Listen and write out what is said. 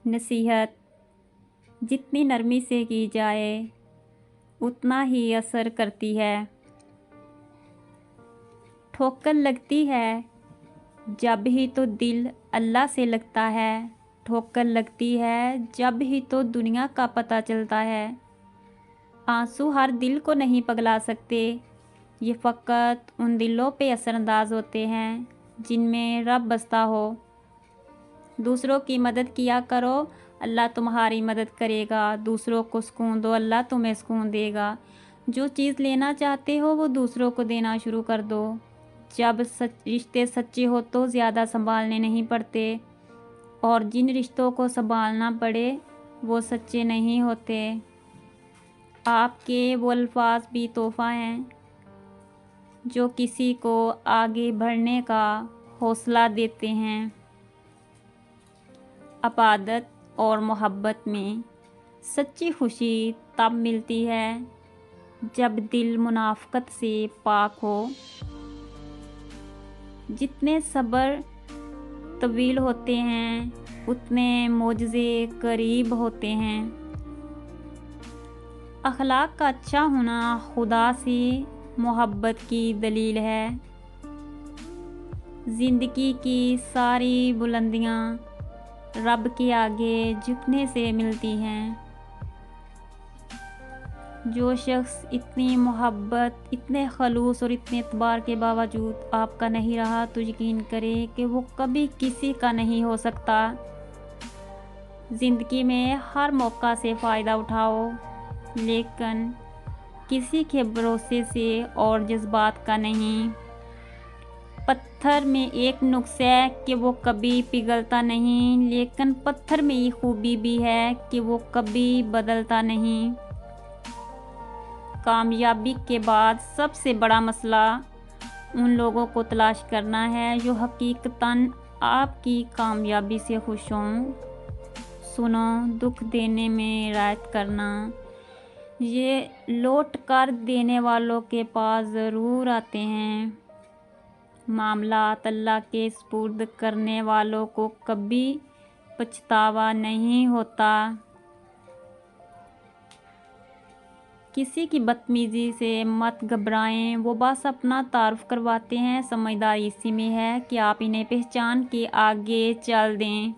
नसीहत जितनी नरमी से की जाए उतना ही असर करती है। ठोकर लगती है जब ही तो दिल अल्लाह से लगता है, ठोकर लगती है जब ही तो दुनिया का पता चलता है। आंसू हर दिल को नहीं पगला सकते, ये फ़कत उन दिलों पे असरअंदाज होते हैं जिनमें रब बसता हो। दूसरों की मदद किया करो, अल्लाह तुम्हारी मदद करेगा। दूसरों को सुकून दो, अल्लाह तुम्हें सुकून देगा। जो चीज़ लेना चाहते हो वो दूसरों को देना शुरू कर दो। जब रिश्ते सच्चे हो तो ज़्यादा संभालने नहीं पड़ते, और जिन रिश्तों को संभालना पड़े वो सच्चे नहीं होते। आपके वो अल्फाज भी तोहफ़ा हैं जो किसी को आगे बढ़ने का हौसला देते हैं। अपादत और मोहब्बत में सच्ची खुशी तब मिलती है जब दिल मुनाफ़कत से पाक हो। जितने सब्र तवील होते हैं उतने मोजज़े करीब होते हैं। अखलाक का अच्छा होना खुदा से मोहब्बत की दलील है। ज़िंदगी की सारी बुलंदियाँ रब के आगे झुकने से मिलती हैं। जो शख्स इतनी मोहब्बत, इतने खलूस और इतने एतबार के बावजूद आपका नहीं रहा तो यकीन करें कि वो कभी किसी का नहीं हो सकता। ज़िंदगी में हर मौका से फ़ायदा उठाओ, लेकिन किसी के भरोसे से और जज्बात का नहीं। पत्थर में एक नुक्स है कि वो कभी पिघलता नहीं, लेकिन पत्थर में ये खूबी भी है कि वो कभी बदलता नहीं। कामयाबी के बाद सबसे बड़ा मसला उन लोगों को तलाश करना है जो हकीकतन आपकी कामयाबी से खुश हों। सुनो, दुख देने में रियायत करना, ये लौट कर देने वालों के पास ज़रूर आते हैं। मामलात अल्लाह के सुपुर्द करने वालों को कभी पछतावा नहीं होता। किसी की बदतमीज़ी से मत घबराएं, वो बस अपना तारुफ करवाते हैं। समझदारी इसी में है कि आप इन्हें पहचान के आगे चल दें।